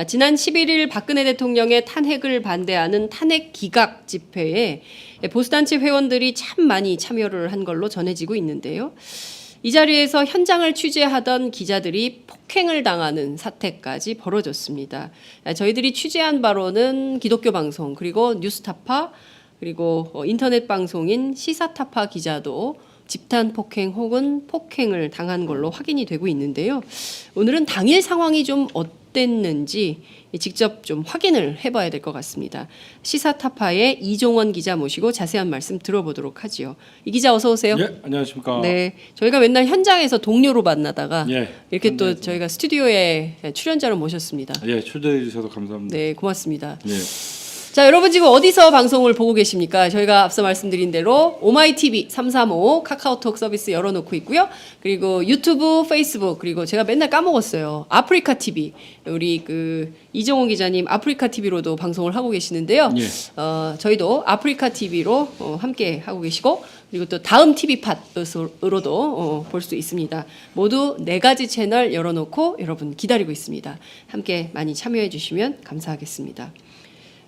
지난 11일 박근혜 대통령의 탄핵을 반대하는 탄핵 기각 집회에 보수단체 회원들이 참 많이 참여를 한 걸로 전해지고 있는데요. 이 자리에서 현장을 취재하던 기자들이 폭행을 당하는 사태까지 벌어졌습니다. 저희들이 취재한 바로는 기독교 방송 그리고 뉴스타파 그리고 인터넷 방송인 시사타파 기자도 집단 폭행 혹은 폭행을 당한 걸로 확인이 되고 있는데요. 오늘은 당일 상황이 좀 어땠는지 직접 좀 확인을 해봐야 될 것 같습니다. 시사타파의 이종원 기자 모시고 자세한 말씀 들어보도록 하지요. 이 기자 어서 오세요. 예, 안녕하십니까. 네, 저희가 맨날 현장에서 동료로 만나다가 예, 이렇게 또 현장에서. 저희가 스튜디오에 출연자로 모셨습니다. 예, 초대해 주셔서 감사합니다. 네, 고맙습니다. 예. 자, 여러분 지금 어디서 방송을 보고 계십니까? 저희가 앞서 말씀드린 대로 오마이TV 335 카카오톡 서비스 열어놓고 있고요. 그리고 유튜브, 페이스북 그리고 제가 맨날 까먹었어요. 아프리카 TV 우리 그 이정호 기자님 아프리카 TV로도 방송을 하고 계시는데요. 예. 저희도 아프리카 TV로 함께 하고 계시고 그리고 또 다음 TV 팟으로도 볼 수 있습니다. 모두 4가지 채널 열어놓고 여러분 기다리고 있습니다. 함께 많이 참여해 주시면 감사하겠습니다.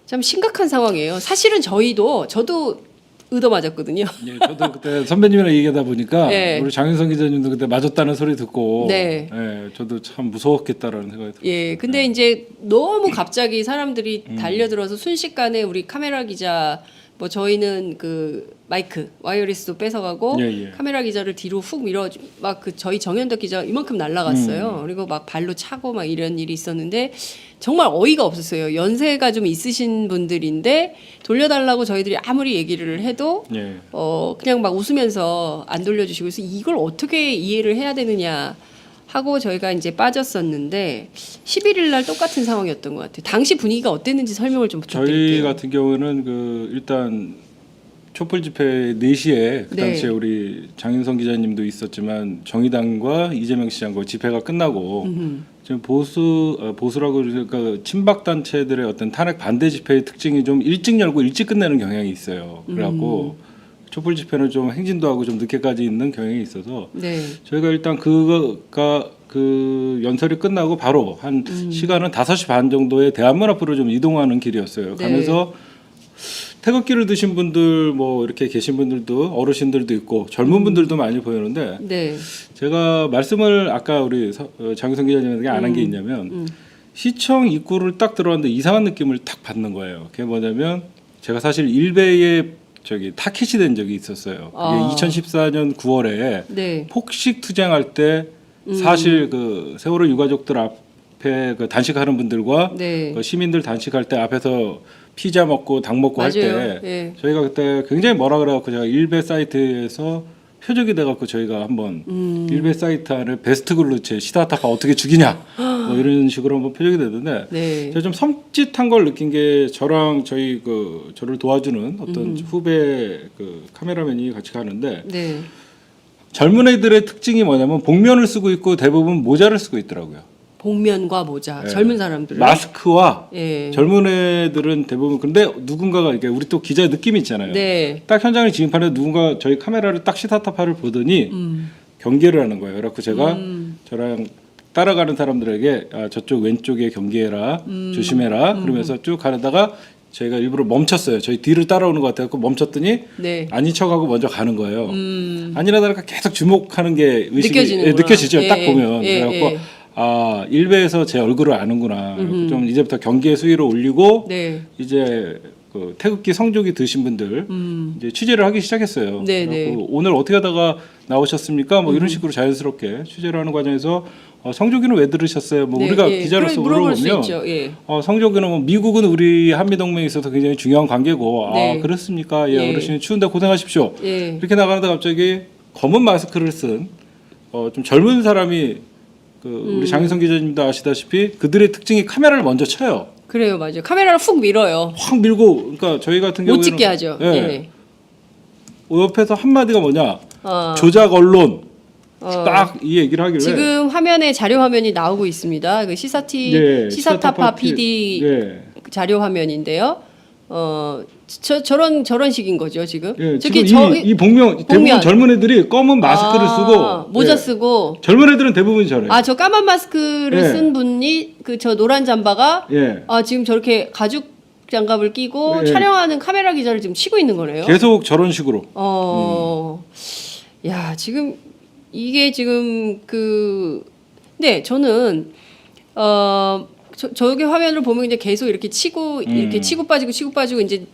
참 심각한 상황이에요. 사실은 저도 얻어맞았거든요. 예, 저도 그때 선배님이랑 얘기하다 보니까 네. 우리 장윤성 기자님도 그때 맞았다는 소리 듣고 네. 예, 저도 참 무서웠겠다라는 생각이 들어요. 예, 근데 이제 너무 갑자기 사람들이 달려들어서 순식간에 우리 카메라 기자 뭐 저희는 그 마이크 와이어리스도 뺏어가고 예, 예. 카메라 기자를 뒤로 훅 밀어 막 그 저희 정현덕 기자 이만큼 날라갔어요. 그리고 막 발로 차고 막 이런 일이 있었는데 정말 어이가 없었어요. 연세가 좀 있으신 분들인데 돌려달라고 저희들이 아무리 얘기를 해도 예. 그냥 막 웃으면서 안 돌려주시고 그래서 이걸 어떻게 이해를 해야 되느냐 하고 저희가 이제 빠졌었는데 11일 날 똑같은 상황이었던 것 같아요. 당시 분위기가 어땠는지 설명을 좀 저희 부탁드릴게요. 같은 경우는 그 일단 촛불 집회 4시에 그 네. 당시에 우리 장윤성 기자님도 있었지만 정의당과 이재명 시장과 집회가 끝나고 지금 보수라고 그러니까 친박 단체들의 어떤 탄핵 반대 집회의 특징이 좀 일찍 열고 일찍 끝내는 경향이 있어요. 그래갖고 촛불 집회는 좀 행진도 하고 좀 늦게까지 있는 경향이 있어서 네. 저희가 일단 그거가 그 연설이 끝나고 바로 한 시간은 5시 반 정도에 대한문 앞으로 좀 이동하는 길이었어요. 네. 가면서 태극기를 드신 분들 뭐 이렇게 계신 분들도 어르신들도 있고 젊은 분들도 많이 보이는데 네. 제가 말씀을 아까 우리 장윤성 기자님에게 안 한 게 있냐면 시청 입구를 딱 들어왔는데 이상한 느낌을 딱 받는 거예요. 그게 뭐냐면 제가 사실 일베에 저기 타켓이 된 적이 있었어요. 그게 2014년 9월에 네. 폭식 투쟁할 때 사실 그 세월호 유가족들 앞에 그 단식하는 분들과 네. 그 시민들 단식할 때 앞에서 피자 먹고 닭 먹고 할 맞아요. 때 예. 저희가 그때 굉장히 뭐라 그래갖고 제가 일베 사이트에서 표적이 돼갖고 저희가 한번 일베 사이트 안에 베스트 글루체 시다타파 어떻게 죽이냐 뭐 이런 식으로 한번 표적이 되던데 네. 제가 좀 섬찟한 걸 느낀 게 저랑 저희 저를 도와주는 어떤 후배 그 카메라맨이 같이 가는데 네. 젊은 애들의 특징이 뭐냐면 복면을 쓰고 있고 대부분 모자를 쓰고 있더라고요. 복면과 모자. 네. 젊은 사람들은 마스크와 예. 젊은 애들은 대부분 근데 누군가가 이게 우리 또 기자 느낌이 있잖아요. 네. 딱 현장을 진입하는데 누군가 저희 카메라를 딱 시사타파를 보더니 경계를 하는 거예요. 그래서 제가 저랑 따라가는 사람들에게 저쪽 왼쪽에 경계해라 조심해라 그러면서 쭉 가다가 저희가 일부러 멈췄어요. 저희 뒤를 따라오는 것 같아서 멈췄더니 네. 아닌 척하고 먼저 가는 거예요. 아니라다가 계속 주목하는 게 의식이 느껴지는구나. 느껴지죠. 예, 딱 보면 예, 그래갖고 예. 일베에서 제 얼굴을 아는구나. 좀 이제부터 경계 수위를 올리고 네. 이제 그 태극기 성조기 드신 분들 이제 취재를 하기 시작했어요. 네, 그래갖고 오늘 어떻게 하다가 나오셨습니까? 뭐 이런 식으로 자연스럽게 취재를 하는 과정에서 성조기는 왜 들으셨어요? 뭐 네, 우리가 예. 기자로서 물어볼 수 물어보면 있죠. 예. 성조기는 뭐 미국은 우리 한미 동맹에 있어서 굉장히 중요한 관계고 네. 그렇습니까? 예, 예. 어르신이 추운데 고생하십시오. 예. 이렇게 나가는데 갑자기 검은 마스크를 쓴 좀 젊은 사람이 우리 장윤성 기자님도 아시다시피 그들의 특징이 카메라를 먼저 쳐요. 그래요, 맞아요. 카메라를 훅 밀어요. 확 밀고 그러니까 저희 같은 못 경우에는 찍게 하죠. 예. 예. 옆에서 한 마디가 뭐냐? 어. 조작 언론. 딱 이 얘기를 하길래 지금 화면에 자료 화면이 나오고 있습니다. 그 예, 시사타파 PD 예. 자료 화면인데요. 저런 식인 거죠 지금. 예, 저기 지금 이 복면 대부분 복면. 젊은 애들이 검은 마스크를 쓰고 모자 예, 쓰고. 젊은 애들은 대부분 저래요. 아 저 까만 마스크를 예. 쓴 분이 그 저 노란 잠바가 예. 지금 저렇게 가죽 장갑을 끼고 예. 촬영하는 카메라 기자를 지금 치고 있는 거네요. 계속 저런 식으로. 야 지금 이게 지금 네 저는 저기 화면을 보면 이제 계속 이렇게 이렇게 치고 빠지고 이제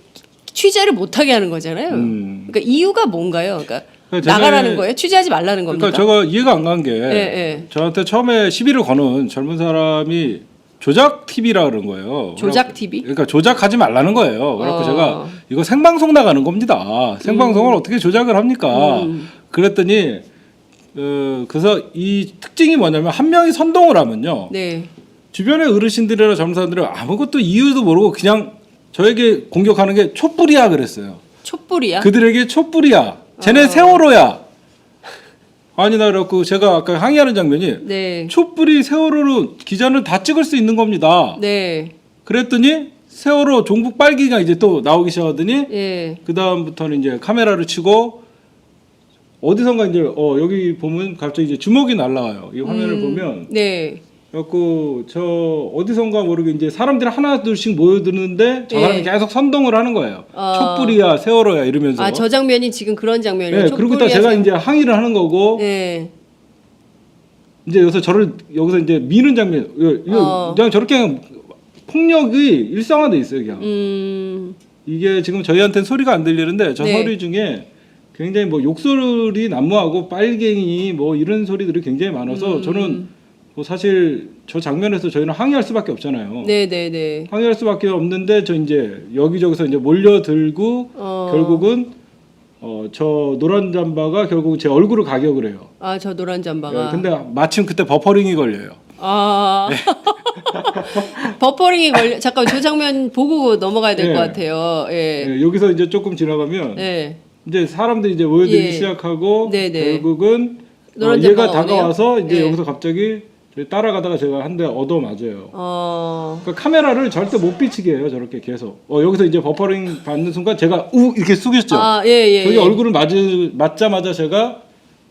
취재를 못 하게 하는 거잖아요. 그러니까 이유가 뭔가요? 그러니까 나가라는 거예요? 취재하지 말라는 겁니까? 그러니까 제가 이해가 안 간 게 예. 저한테 처음에 시비를 거는 젊은 사람이 조작 TV라 그런 거예요. 조작 TV? 그러니까 조작하지 말라는 거예요. 그래서 제가 이거 생방송 나가는 겁니다. 생방송을 어떻게 조작을 합니까? 그랬더니 그래서 이 특징이 뭐냐면 한 명이 선동을 하면요. 네. 주변의 어르신들이나 젊은 사람들은 아무것도 이유도 모르고 그냥 저에게 공격하는 게 촛불이야 그랬어요. 촛불이야? 그들에게 촛불이야. 쟤네 세월호야. 아니 나 그래갖고 제가 아까 항의하는 장면이 네. 촛불이 세월호로 기자는 다 찍을 수 있는 겁니다. 네. 그랬더니 세월호 종북 빨기가 이제 또 나오기 시작하더니 예. 그 다음부터는 이제 카메라를 치고 어디선가 이제 여기 보면 갑자기 이제 주먹이 날라와요. 이 화면을 보면 네. 그래갖고 저 어디선가 모르게 이제 사람들이 하나 둘씩 모여드는데 저 사람이 예. 계속 선동을 하는 거예요. 촛불이야 세월호야 이러면서. 저 장면이 지금 그런 장면이에요. 네, 그리고 또 제가 이제 항의를 하는 거고 네. 이제 여기서 이제 미는 장면 그냥 저렇게 그냥 폭력이 일상화돼 있어요 그냥. 이게 지금 저희한테는 소리가 안 들리는데 저 네. 소리 중에 굉장히 뭐 욕소리 난무하고 빨갱이 뭐 이런 소리들이 굉장히 많아서 저는 뭐 사실 저 장면에서 저희는 항의할 수밖에 없잖아요. 네네네. 항의할 수밖에 없는데 저 이제 여기저기서 이제 몰려들고 결국은 저 노란 잠바가 결국 제 얼굴을 가격을 해요. 저 노란 잠바가. 네, 근데 마침 그때 버퍼링이 걸려요. 네. 버퍼링이 걸려. 잠깐 저 장면 보고 넘어가야 될 것 같아요. 예. 네, 여기서 이제 조금 지나가면 네. 이제 사람들이 이제 모여들기 예. 시작하고 네네. 결국은 노란 얘가 잠바가 다가와서 이제 예. 여기서 갑자기 따라가다가 제가 한 대 얻어 맞아요. 어. 그러니까 카메라를 절대 못 비치게 해요. 저렇게 계속. 여기서 이제 버퍼링 받는 순간 제가 이렇게 숙였죠. 예. 저기 얼굴을 맞자마자 제가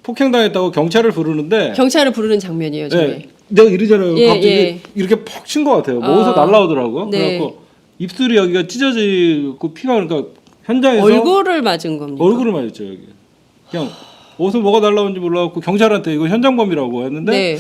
폭행당했다고 경찰을 부르는데 경찰을 부르는 장면이에요, 저게. 네, 내가 이러잖아요. 예, 갑자기 예. 이렇게 퍽 친 것 같아요. 어디서 날라오더라고요. 네. 그래갖고 입술이 여기가 찢어지고 피가 그러니까 현장에서 얼굴을 맞은 겁니까? 얼굴을 맞았죠 여기. 그냥 어디서 뭐가 날라온지 몰라갖고 경찰한테 이거 현장범이라고 했는데 네.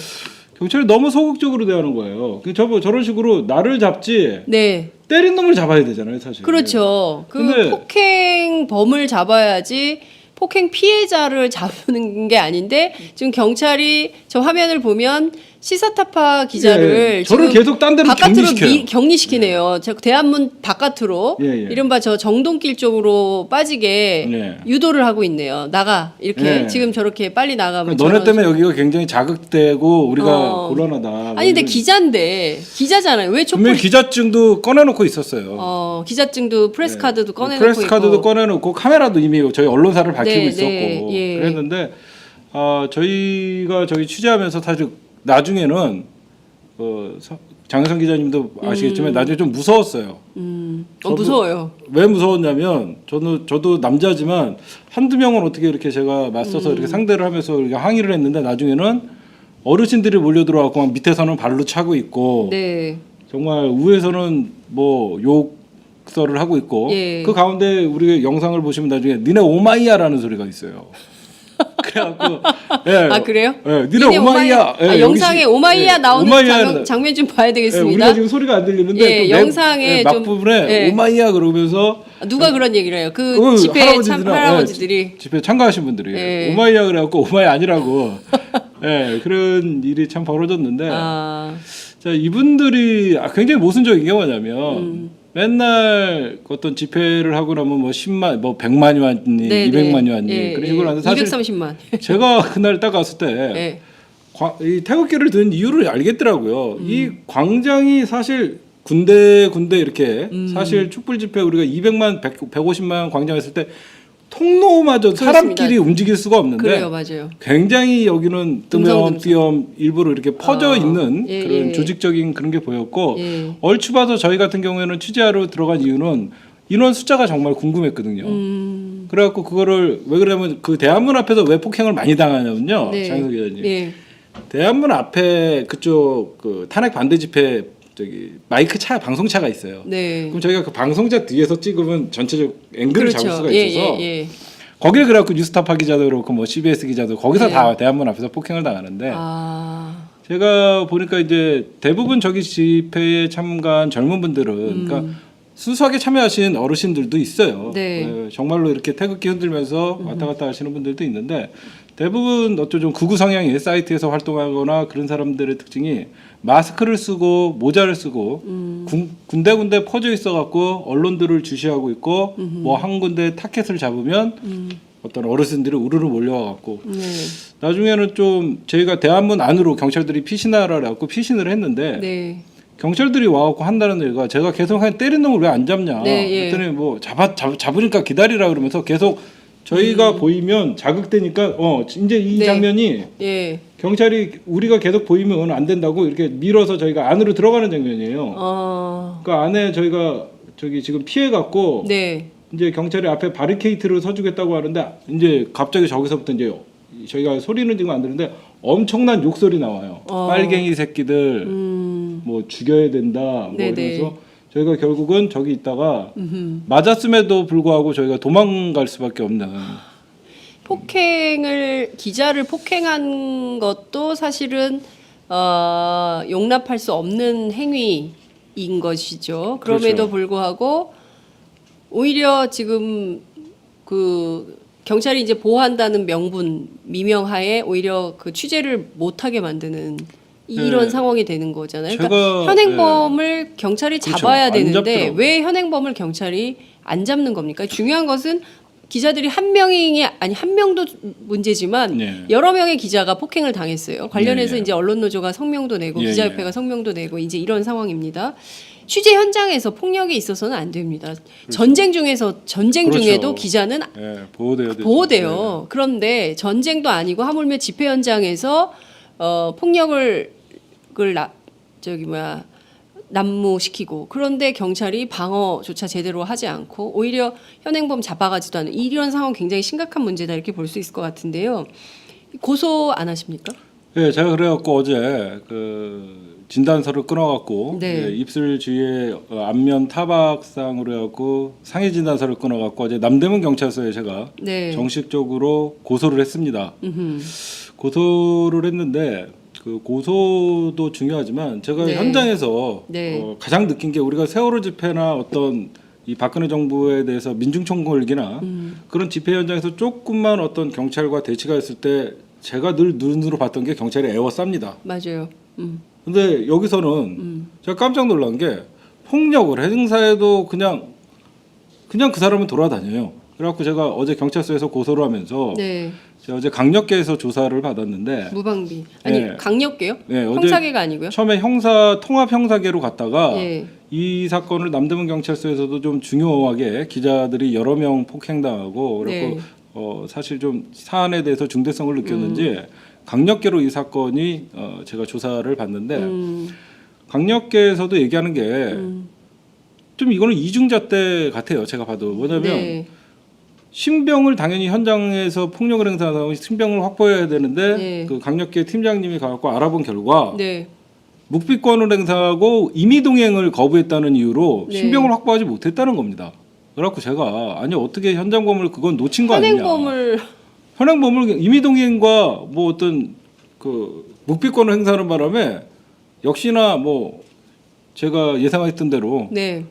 경찰이 너무 소극적으로 대하는 거예요. 저런 식으로 나를 잡지 네. 때린 놈을 잡아야 되잖아요, 사실. 그렇죠. 근데- 폭행범을 잡아야지 폭행 피해자를 잡는 게 아닌데 지금 경찰이 저 화면을 보면 시사타파 기자를 예, 저를 지금 계속 딴 데로 바깥으로 격리시켜요. 격리시키네요. 저 대한문 바깥으로 예, 예. 이른바 저 정동길 쪽으로 빠지게 네. 유도를 하고 있네요. 나가 이렇게 예. 지금 저렇게 빨리 나가면 너네 저런 때문에 여기가 굉장히 자극되고 우리가 어. 곤란하다. 아니 근데 이런- 기자잖아요. 왜 분명히 촛불 기자증도 꺼내놓고 있었어요. 기자증도 프레스 카드도 꺼내놓고 프레스 카드도 있고. 꺼내놓고 카메라도 이미 저희 언론사를 밝히고 네, 있었고 네, 예. 그랬는데 저희가 저기 취재하면서 사실 나중에는 장혜성 기자님도 아시겠지만 나중에 좀 무서웠어요. 저도- 무서워요. 왜 무서웠냐면 저도 남자지만 한두 명은 어떻게 이렇게 제가 맞서서 이렇게 상대를 하면서 이렇게 항의를 했는데 나중에는 어르신들이 몰려 들어와서 막 밑에서는 발로 차고 있고 네. 정말 위에서는 뭐 욕설을 하고 있고 예. 그 가운데 우리 영상을 보시면 나중에 니네 오마이야라는 소리가 있어요. 그래갖고 예. 그래요? 예, 니네 오마이야. 예, 영상에 여기서- 오마이야 예, 나오는 오마이야는- 장면 좀 봐야 예, 되겠습니다. 우리가 지금 소리가 안 들리는데 예, 또 영상에 좀- 막부분에 예. 오마이야 그러면서 누가 그런 얘기를 해요? 그 집회 할아버지들이 집회 참가하신 분들이 예. 오마이야 그래갖고 오마이 아니라고 예, 그런 일이 참 벌어졌는데 자 이분들이 굉장히 모순적인 게 뭐냐면 맨날 어떤 집회를 하고 나면 뭐 10만 뭐 100만 유안이 네, 200만 네. 유안이 예, 그런 식으로 하는데 사실 230만. 제가 그날 딱 갔을 때 예. 이 태극기를 든 이유를 알겠더라고요. 이 광장이 사실 군데 이렇게 사실 촛불 집회 우리가 200만 150만 광장 했을 때 통로마저 사람끼리 움직일 수가 없는데 그래요, 맞아요. 굉장히 여기는 띄엄띄엄 일부러 이렇게 퍼져 있는 예, 그런 예. 조직적인 그런 게 보였고 예. 얼추 봐서 저희 같은 경우에는 취재하러 들어간 이유는 인원 숫자가 정말 궁금했거든요. 그래갖고 그거를 왜 그러냐면 그 대한문 앞에서 왜 폭행을 많이 당하냐면요. 네. 장혜석 기자님. 네. 대한문 앞에 그쪽 그 탄핵 반대 집회 저기 마이크 차 방송차가 있어요. 네. 그럼 저희가 그 방송차 뒤에서 찍으면 전체적 앵글을 그렇죠. 잡을 수가 예, 있어서 예. 거기에 그래갖고 뉴스타파 기자도 그렇고 뭐 CBS 기자도 거기서 네. 다 대한문 앞에서 폭행을 당하는데 아. 제가 보니까 이제 대부분 저기 집회에 참가한 젊은 분들은 그러니까 순수하게 참여하신 어르신들도 있어요. 네. 정말로 이렇게 태극기 흔들면서 왔다 갔다 하시는 분들도 있는데 대부분 어쩌 좀 극우 성향의 사이트에서 활동하거나 그런 사람들의 특징이 마스크를 쓰고 모자를 쓰고 군데군데 퍼져 있어갖고 언론들을 주시하고 있고 뭐 한 군데 타켓을 잡으면 어떤 어르신들이 우르르 몰려와갖고 네. 나중에는 좀 저희가 대한문 안으로 경찰들이 피신하라 그래갖고 피신을 했는데 네. 경찰들이 와갖고 한다는 얘기가 제가 계속 한 때린 놈을 왜 안 잡냐 네, 예. 그랬더니 뭐 잡으니까 기다리라 그러면서 계속 저희가 보이면 자극되니까 이제 이 네. 장면이 예. 경찰이 우리가 계속 보이면 안 된다고 이렇게 밀어서 저희가 안으로 들어가는 장면이에요. 어. 그 안에 저희가 저기 지금 피해갖고 네. 이제 경찰이 앞에 바리케이트를 서주겠다고 하는데 이제 갑자기 저기서부터 이제 저희가 소리는 지금 안 들는데 엄청난 욕설이 나와요. 빨갱이 새끼들 뭐 죽여야 된다 뭐 네네. 이러면서 저희가 결국은 저기 있다가 맞았음에도 불구하고 저희가 도망갈 수밖에 없는 기자를 폭행한 것도 사실은 용납할 수 없는 행위인 것이죠. 그럼에도 그렇죠. 불구하고 오히려 지금 그 경찰이 이제 보호한다는 명분 미명하에 오히려 그 취재를 못하게 만드는 이런 네. 상황이 되는 거잖아요. 그러니까 제가, 현행범을 경찰이 그렇죠. 잡아야 안 되는데 잡더라고요. 왜 현행범을 경찰이 안 잡는 겁니까? 중요한 것은 기자들이 한 명이 아니 한 명도 문제지만 네. 여러 명의 기자가 폭행을 당했어요. 관련해서 네, 네. 이제 언론노조가 성명도 내고 예, 기자협회가 예. 성명도 내고 이제 이런 상황입니다. 취재 현장에서 폭력이 있어서는 안 됩니다. 전쟁 그렇죠. 중에도 기자는 보호돼야 되죠. 보호돼요. 그런데 전쟁도 아니고 하물며 집회 현장에서 폭력을 난무시키고 그런데 경찰이 방어조차 제대로 하지 않고 오히려 현행범 잡아가지도 않는 이런 상황 굉장히 심각한 문제다 이렇게 볼 수 있을 것 같은데요. 고소 안 하십니까? 네, 제가 그래갖고 어제 그 진단서를 끊어갖고 네. 입술 주위에 안면 타박상으로 해갖고 상해 진단서를 끊어갖고 어제 남대문 경찰서에 제가 네. 정식적으로 고소를 했습니다. 음흠. 고소를 했는데 그 고소도 중요하지만 제가 네. 현장에서 네. 가장 느낀 게 우리가 세월호 집회나 어떤 이 박근혜 정부에 대해서 민중총 걸기나 그런 집회 현장에서 조금만 어떤 경찰과 대치가 있을 때 제가 늘 눈으로 봤던 게 경찰이 애워쌉니다. 맞아요. 근데 여기서는 제가 깜짝 놀란 게 폭력을 행사해도 그냥 그 사람은 돌아다녀요. 그래갖고 제가 어제 경찰서에서 고소를 하면서 네. 제가 어제 강력계에서 조사를 받았는데 무방비 아니 네. 강력계요? 네, 어제 형사계가 아니고요? 처음에 통합 형사계로 갔다가 예. 이 사건을 남대문 경찰서에서도 좀 중요하게 기자들이 여러 명 폭행당하고 그래서 네. 사실 좀 사안에 대해서 중대성을 느꼈는지 강력계로 이 사건이 제가 조사를 받는데 강력계에서도 얘기하는 게 좀 이거는 이중잣대 같아요. 제가 봐도 뭐냐면 네. 신병을 당연히 현장에서 폭력을 행사하고 신병을 확보해야 되는데 네. 그 강력계 팀장님이 가갖고 알아본 결과 네. 묵비권을 행사하고 임의동행을 거부했다는 이유로 네. 신병을 확보하지 못했다는 겁니다. 그래갖고 제가 아니 어떻게 현장범을 그건 놓친 거 아니냐. 현행범을 임의동행과 뭐 어떤 그 묵비권을 행사하는 바람에 역시나 뭐 제가 예상했던 대로 네.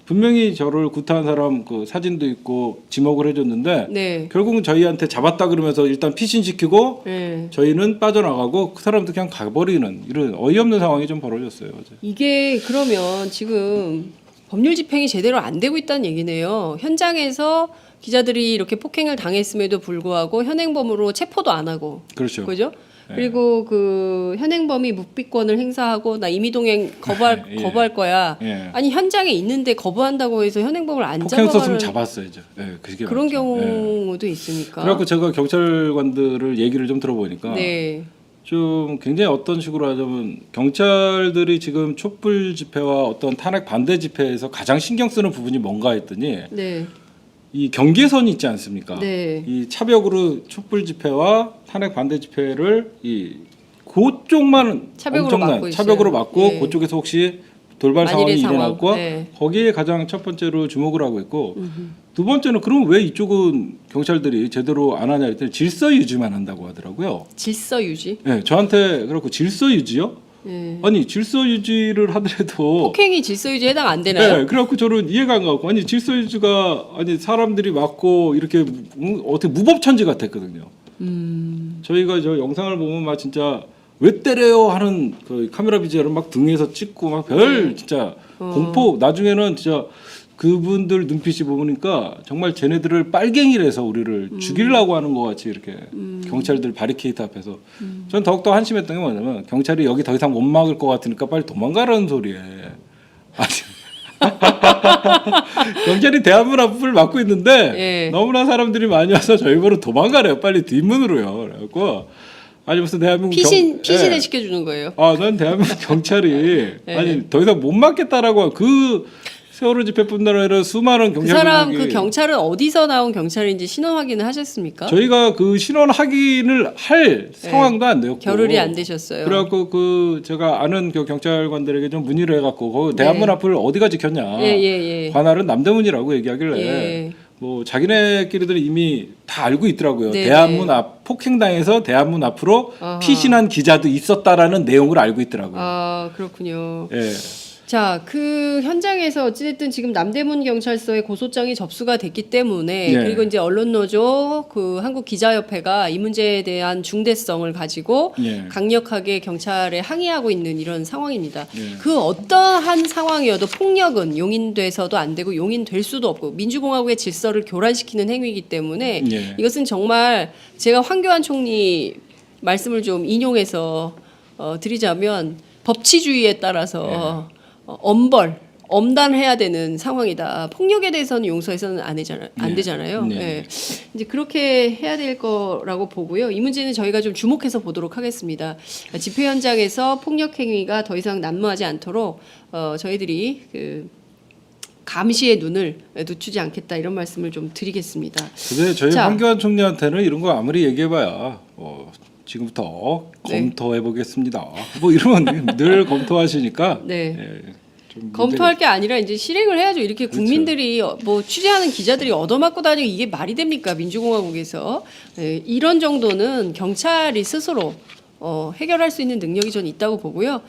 분명히 저를 구타한 사람 그 사진도 있고 지목을 해줬는데 네. 결국은 저희한테 잡았다 그러면서 일단 피신시키고 네. 저희는 빠져나가고 그 사람도 그냥 가버리는 이런 어이없는 상황이 좀 벌어졌어요. 어제. 이게 그러면 지금 법률 집행이 제대로 안 되고 있다는 얘기네요. 현장에서 기자들이 이렇게 폭행을 당했음에도 불구하고 현행범으로 체포도 안 하고 그렇죠. 그죠? 네. 그리고 그 현행범이 묵비권을 행사하고 나 임의동행 예. 거부할 거야. 예. 아니 현장에 있는데 거부한다고 해서 현행범을 안 폭행 썼으면 잡아가는 잡았어야죠. 예, 그게 그런 맞죠. 예. 경우도 있으니까. 그래갖고 제가 경찰관들을 얘기를 좀 들어보니까 네. 좀 굉장히 어떤 식으로 하자면 경찰들이 지금 촛불 집회와 어떤 탄핵 반대 집회에서 가장 신경 쓰는 부분이 뭔가 했더니 네. 이 경계선이 있지 않습니까? 네. 이 차벽으로 촛불 집회와 탄핵 반대 집회를 이 그쪽만 차벽으로 엄청난 막고 차벽으로 있어요. 막고 네. 그쪽에서 혹시 돌발 만일의 상황이 상황. 일어났고 네. 거기에 가장 첫 번째로 주목을 하고 있고 두 번째는 그럼 왜 이쪽은 경찰들이 제대로 안 하냐 했더니 질서 유지만 한다고 하더라고요. 질서 유지. 네, 저한테 그렇고 질서 유지요? 네. 아니 질서 유지를 하더라도 폭행이 질서 유지에 해당 안 되나요? 네, 그래갖고 저는 이해가 안 가고 아니 질서 유지가 아니 사람들이 맞고 이렇게 어떻게 무법천지 같았거든요. 저희가 저 영상을 보면 막 진짜 왜 때려요 하는 그 카메라 비주얼을 막 등에서 찍고 막 별 진짜 공포 나중에는 진짜 그분들 눈빛이 보니까 정말 쟤네들을 빨갱이라서 우리를 죽이려고 하는 것 같이 이렇게 경찰들 바리케이트 앞에서 전 더욱더 한심했던 게 뭐냐면 경찰이 여기 더 이상 못 막을 것 같으니까 빨리 도망가라는 소리에 아니 경찰이 대한문 앞을 막고 있는데 예. 너무나 사람들이 많이 와서 저희 보러 도망가래요. 빨리 뒷문으로요. 그래갖고 아니 무슨 대한민국 피신을 예. 시켜주는 거예요. 난 대한민국 경찰이 예. 아니 더 이상 못 막겠다라고 그 세월호 집회뿐만 아니라 수많은 그 경찰 사람 그 경찰은 어디서 나온 경찰인지 신원 확인을 하셨습니까? 저희가 그 신원 확인을 할 상황도 안 되었고 겨를이 안 되셨어요. 그래갖고 그 제가 아는 그 경찰관들에게 좀 문의를 해갖고 거기 대한문 네. 앞을 어디가 지켰냐 예. 관할은 남대문이라고 얘기하길래 예. 뭐 자기네끼리들 이미 다 알고 있더라고요. 네네. 대한문 앞 폭행당해서 대한문 앞으로 아하. 피신한 기자도 있었다라는 내용을 알고 있더라고요. 아 그렇군요. 예. 자, 그 현장에서 어찌됐든 지금 남대문 경찰서에 고소장이 접수가 됐기 때문에 예. 그리고 이제 언론노조 그 한국기자협회가 이 문제에 대한 중대성을 가지고 예. 강력하게 경찰에 항의하고 있는 이런 상황입니다. 예. 그 어떠한 상황이어도 폭력은 용인돼서도 안 되고 용인될 수도 없고 민주공화국의 질서를 교란시키는 행위이기 때문에 예. 이것은 정말 제가 황교안 총리 말씀을 좀 인용해서 드리자면 법치주의에 따라서 엄단해야 되는 상황이다. 폭력에 대해서는 용서해서는 안 되잖아요. 네. 예. 이제 그렇게 해야 될 거라고 보고요. 이 문제는 저희가 좀 주목해서 보도록 하겠습니다. 집회 현장에서 폭력 행위가 더 이상 난무하지 않도록 저희들이 그 감시의 눈을 늦추지 않겠다 이런 말씀을 좀 드리겠습니다. 근데 저희 자. 황교안 총리한테는 이런 거 아무리 얘기해봐야 지금부터 네. 검토해 보겠습니다. 뭐 이러면 늘 검토하시니까 네. 좀 검토할 게 아니라 이제 실행을 해야죠. 이렇게 그렇죠. 국민들이 뭐 취재하는 기자들이 얻어맞고 다니고 이게 말이 됩니까? 민주공화국에서 이런 정도는 경찰이 스스로 해결할 수 있는 능력이 전 있다고 보고요.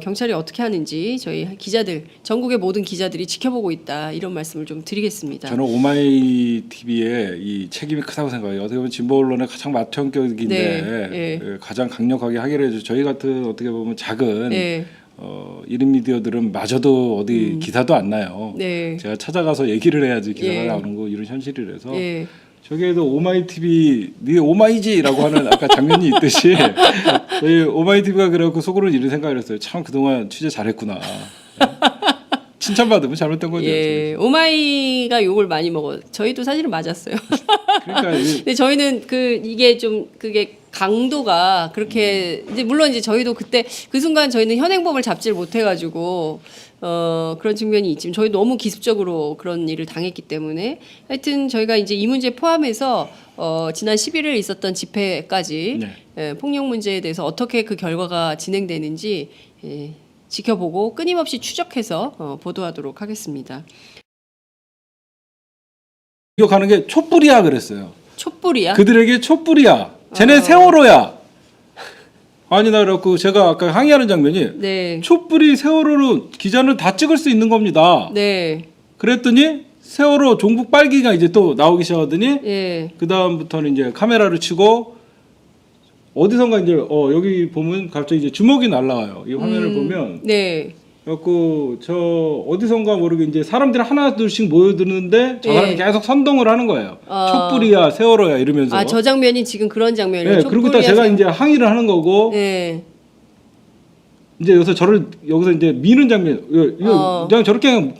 경찰이 어떻게 하는지 저희 기자들 전국의 모든 기자들이 지켜보고 있다 이런 말씀을 좀 드리겠습니다. 저는 오마이 TV의 이 책임이 크다고 생각해요. 어떻게 보면 진보 언론의 가장 맏형격인데 네, 예. 가장 강력하게 하기로 해줘. 저희 같은 어떻게 보면 작은 네. 1인 미디어들은 마저도 어디 기사도 안 나요. 네. 제가 찾아가서 얘기를 해야지 기사가 예. 나오는 거 이런 현실이라서 예. 저기에도 오마이 TV 네 오마이지라고 하는 아까 장면이 있듯이 저희 오마이 TV가 그래갖고 속으로 이런 생각을 했어요. 참 그동안 취재 잘했구나. 칭찬받으면 잘못된 거죠. 예. 오마이가 욕을 많이 먹어. 저희도 사실은 맞았어요. 그러니까 근데 저희는 이게 좀 그게 강도가 그렇게 이제 물론 이제 저희도 그때 그 순간 저희는 현행범을 잡지를 못해가지고 그런 측면이 있지만 저희 너무 기습적으로 그런 일을 당했기 때문에 하여튼 저희가 이제 이 문제 포함해서 지난 11일 있었던 집회까지 네. 폭력 문제에 대해서 어떻게 그 결과가 진행되는지 지켜보고 끊임없이 추적해서 보도하도록 하겠습니다. 기억하는 게 촛불이야 그랬어요. 촛불이야? 그들에게 촛불이야. 쟤네 세월호야. 아니 나 그래갖고 제가 아까 항의하는 장면이 네. 촛불이 세월호로 기자는 다 찍을 수 있는 겁니다. 네. 그랬더니 세월호 종북 빨기가 이제 또 나오기 시작하더니 예. 그 다음부터는 이제 카메라를 치고 어디선가 이제 여기 보면 갑자기 이제 주먹이 날라와요. 이 화면을 보면. 네. 그래갖고 저 어디선가 모르게 이제 사람들이 하나둘씩 모여드는데 저 네. 사람이 계속 선동을 하는 거예요. 촛불이야 세월호야 이러면서. 아, 저 장면이 지금 그런 장면이에요. 네, 그리고 또 제가 이제 항의를 하는 거고 네. 이제 여기서 이제 미는 장면. 그냥 저렇게 그냥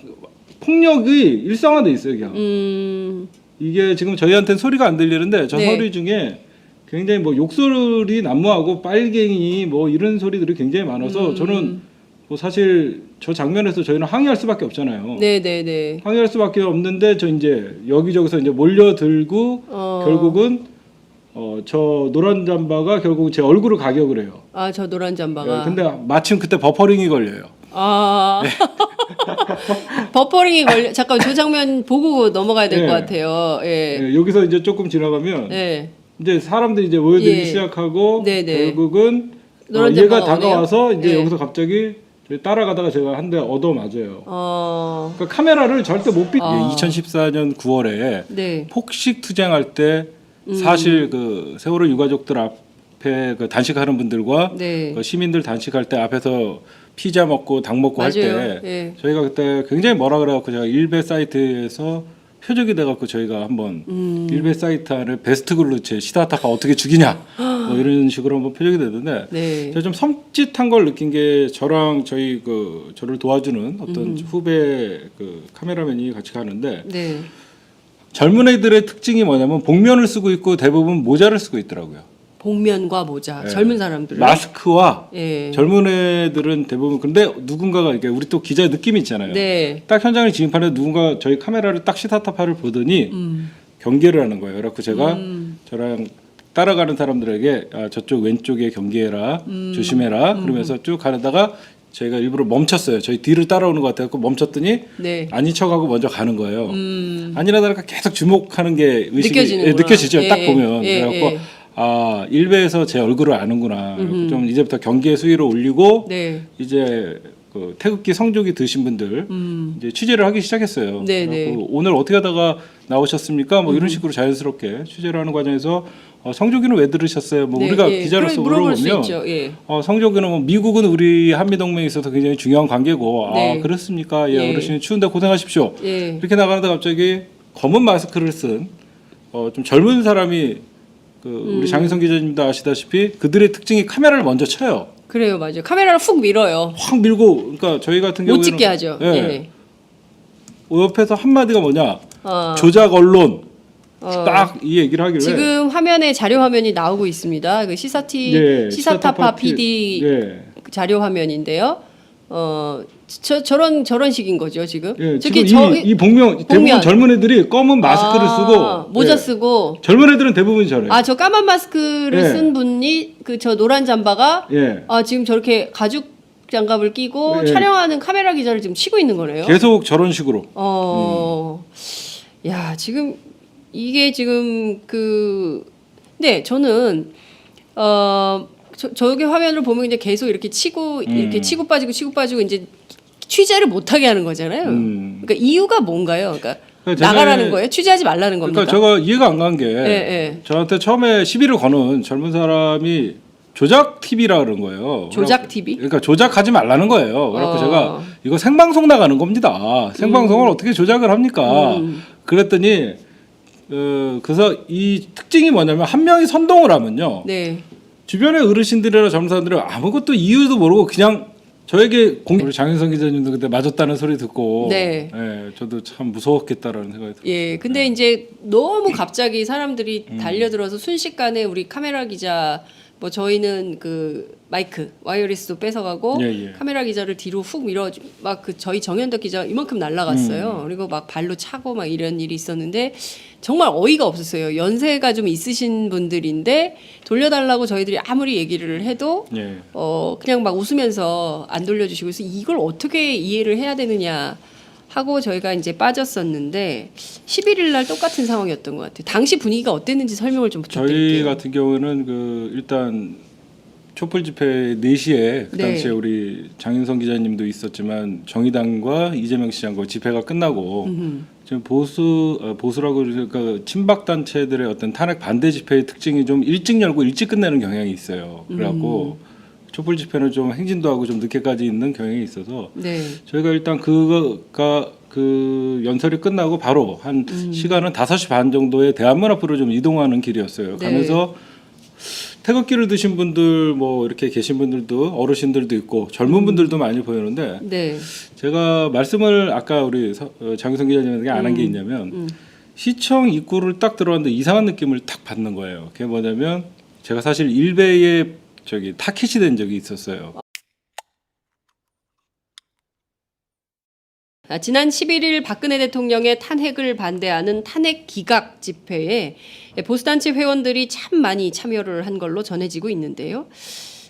폭력이 일상화돼 있어요, 그냥. 이게 지금 저희한테는 소리가 안 들리는데 저 네. 소리 중에 굉장히 뭐 욕설이 난무하고 빨갱이 뭐 이런 소리들이 굉장히 많아서 저는 뭐 사실 저 장면에서 저희는 항의할 수밖에 없잖아요. 네네네. 항의할 수밖에 없는데 저 이제 여기저기서 이제 몰려들고 결국은 저 노란 잠바가 결국 제 얼굴을 가격을 해요. 아, 저 노란 잠바가. 네, 근데 마침 그때 버퍼링이 걸려요. 아. 버퍼링이 걸려. 잠깐 저 장면 보고 넘어가야 될 것 네. 같아요. 예. 네, 여기서 이제 조금 지나가면 네. 이제 사람들이 이제 모여들기 예. 시작하고 네네. 결국은 노란 얘가 잠바가 다가와서 이제 네. 여기서 갑자기 따라가다가 제가 한 대 얻어 맞아요. 어. 그러니까 카메라를 절대 못 비. 아. 2014년 9월에 네. 폭식 투쟁할 때 사실 그 세월호 유가족들 앞에 그 단식하는 분들과 네. 그 시민들 단식할 때 앞에서 피자 먹고 닭 먹고 할 맞아요. 때 예. 저희가 그때 굉장히 뭐라 그래갖고 제가 일베 사이트에서 표적이 돼갖고 저희가 한번 일베 사이트 안에 베스트 글로 제 시다타카 어떻게 죽이냐 뭐 이런 식으로 한번 표적이 되던데 네. 제가 좀 섬찟한 걸 느낀 게 저랑 저희 그 저를 도와주는 어떤 후배 그 카메라맨이 같이 가는데 네. 젊은 애들의 특징이 뭐냐면 복면을 쓰고 있고 대부분 모자를 쓰고 있더라고요. 복면과 모자. 네. 젊은 사람들. 마스크와 예. 젊은 애들은 대부분 근데 누군가가 이렇게 우리 또 기자 느낌이 있잖아요. 네. 딱 현장을 진입하는데 누군가 저희 카메라를 딱 시타타파를 보더니 경계를 하는 거예요. 그래서 제가 저랑 따라가는 사람들에게 아, 저쪽 왼쪽에 경계해라, 조심해라. 그러면서 쭉 가다가 저희가 일부러 멈췄어요. 저희 뒤를 따라오는 것 같아서 멈췄더니 네. 아닌 척하고 먼저 가는 거예요. 아니라다가 계속 주목하는 게 의식이 느껴지는구나. 느껴지죠. 예, 딱 예. 보면. 예, 그래갖고 예. 아 일베에서 제 얼굴을 아는구나. 좀 이제부터 경계 수위를 올리고 네. 이제 그 태극기 성조기 드신 분들 이제 취재를 하기 시작했어요. 네, 그래갖고 오늘 어떻게 하다가 나오셨습니까? 뭐 이런 식으로 자연스럽게 취재를 하는 과정에서 성조기는 왜 들으셨어요? 뭐 네, 우리가 예. 기자로서 물어볼 수 물어보면 있죠. 예. 성조기는 뭐 미국은 우리 한미 동맹에 있어서 굉장히 중요한 관계고 네. 아 그렇습니까? 예, 예. 어르신이 추운데 고생하십시오. 예. 이렇게 나가는데 갑자기 검은 마스크를 쓴 좀 젊은 사람이 그 우리 장윤성 기자님도 아시다시피 그들의 특징이 카메라를 먼저 쳐요. 그래요, 맞아요. 카메라를 훅 밀어요. 확 밀고 그러니까 저희 같은 못 경우에는 찍게 하죠. 예. 예. 옆에서 한 마디가 뭐냐? 어. 조작 언론 어. 딱 이 얘기를 하길래 지금 화면에 자료 화면이 나오고 있습니다. 그 예, 시사타파 PD 예. 자료 화면인데요. 저런 식인 거죠 지금. 예, 특히 지금 이 복면 대부분 복면. 젊은 애들이 검은 마스크를 쓰고 모자 예. 쓰고 젊은 애들은 대부분 저래요. 저 까만 마스크를 예. 쓴 분이 그 저 노란 잠바가 예. 지금 저렇게 가죽 장갑을 끼고 예. 촬영하는 카메라 기자를 지금 치고 있는 거네요. 계속 저런 식으로. 야, 지금 이게 지금 네, 저는 저기 화면을 보면 이제 계속 이렇게 치고 이렇게 치고 빠지고 이제 취재를 못 하게 하는 거잖아요. 그러니까 이유가 뭔가요? 그러니까 그러니까 나가라는 거예요? 취재하지 말라는 겁니까? 그러니까 제가 이해가 안 간 게 예. 저한테 처음에 시비를 거는 젊은 사람이 조작 TV라 그런 거예요. 조작 TV? 그러니까 조작하지 말라는 거예요. 그래서 어. 제가 이거 생방송 나가는 겁니다. 생방송을 어떻게 조작을 합니까? 그랬더니 그래서 이 특징이 뭐냐면 한 명이 선동을 하면요. 네. 주변의 어르신들이나 젊은 사람들은 아무것도 이유도 모르고 그냥 저에게 우리 장윤성 기자님도 그때 맞았다는 소리 듣고 네. 예, 저도 참 무서웠겠다라는 생각이 들어요. 예, 근데 이제 너무 갑자기 사람들이 달려들어서 순식간에 우리 카메라 기자 뭐 저희는 그 마이크 와이어리스도 뺏어가고 예. 카메라 기자를 뒤로 훅 밀어 막 그 저희 정현덕 기자 이만큼 날라갔어요. 그리고 막 발로 차고 막 이런 일이 있었는데 정말 어이가 없었어요. 연세가 좀 있으신 분들인데 돌려달라고 저희들이 아무리 얘기를 해도 예. 그냥 막 웃으면서 안 돌려주시고 그래서 이걸 어떻게 이해를 해야 되느냐 하고 저희가 이제 빠졌었는데 11일 날 똑같은 상황이었던 것 같아요. 당시 분위기가 어땠는지 설명을 좀 저희 부탁드릴게요. 같은 경우는 그 일단 촛불 집회 4시에 그 네. 당시에 우리 장윤성 기자님도 있었지만 정의당과 이재명 시장과 집회가 끝나고 지금 보수라고 그러니까 친박 단체들의 어떤 탄핵 반대 집회의 특징이 좀 일찍 열고 일찍 끝내는 경향이 있어요. 그래갖고 촛불 집회는 좀 행진도 하고 좀 늦게까지 있는 경향이 있어서 네. 저희가 일단 그거가 그 연설이 끝나고 바로 한 시간은 5시 반 정도에 대한문 앞으로 좀 이동하는 길이었어요. 네. 가면서 태극기를 드신 분들 뭐 이렇게 계신 분들도 어르신들도 있고 젊은 분들도 많이 보이는데 네. 제가 말씀을 아까 우리 장윤성 기자님에게 안 한 게 있냐면 시청 입구를 딱 들어왔는데 이상한 느낌을 딱 받는 거예요. 그게 뭐냐면 제가 사실 일베에 타깃이 된 적이 있었어요. 지난 11일 박근혜 대통령의 탄핵을 반대하는 탄핵 기각 집회에 보수단체 회원들이 참 많이 참여를 한 걸로 전해지고 있는데요.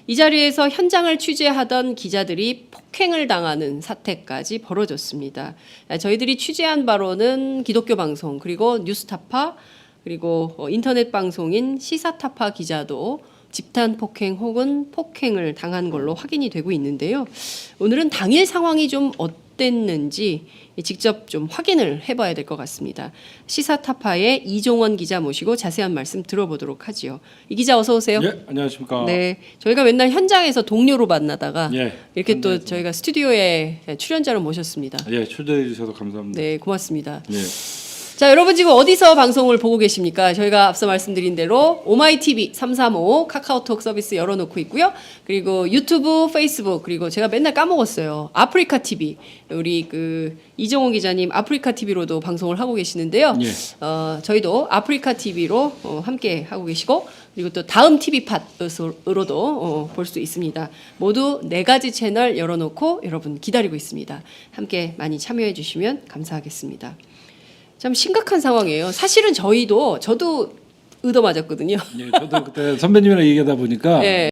이 자리에서 현장을 취재하던 기자들이 폭행을 당하는 사태까지 벌어졌습니다. 저희들이 취재한 바로는 기독교 방송 그리고 뉴스타파 그리고 인터넷 방송인 시사타파 기자도 집단 폭행 혹은 폭행을 당한 걸로 확인이 되고 있는데요. 오늘은 당일 상황이 좀 어땠는지 직접 좀 확인을 해봐야 될 것 같습니다. 시사타파의 이종원 기자 모시고 자세한 말씀 들어보도록 하지요. 이 기자 어서 오세요. 예, 안녕하십니까. 네, 저희가 맨날 현장에서 동료로 만나다가 예, 이렇게 또 현장에서. 저희가 스튜디오에 출연자로 모셨습니다. 예, 초대해 주셔서 감사합니다. 네, 고맙습니다. 예. 자, 여러분 지금 어디서 방송을 보고 계십니까? 저희가 앞서 말씀드린 대로 오마이TV 335 카카오톡 서비스 열어놓고 있고요. 그리고 유튜브, 페이스북 그리고 제가 맨날 까먹었어요. 아프리카 TV 우리 그 이종호 기자님 아프리카 TV로도 방송을 하고 계시는데요. 예. 저희도 아프리카 TV로 함께 하고 계시고 그리고 또 다음 TV 팟으로도 볼 수 있습니다. 모두 4가지 채널 열어놓고 여러분 기다리고 있습니다. 함께 많이 참여해 주시면 감사하겠습니다. 참 심각한 상황이에요. 사실은 저도 얻어맞았거든요. 예, 저도 그때 선배님이랑 얘기하다 보니까 예.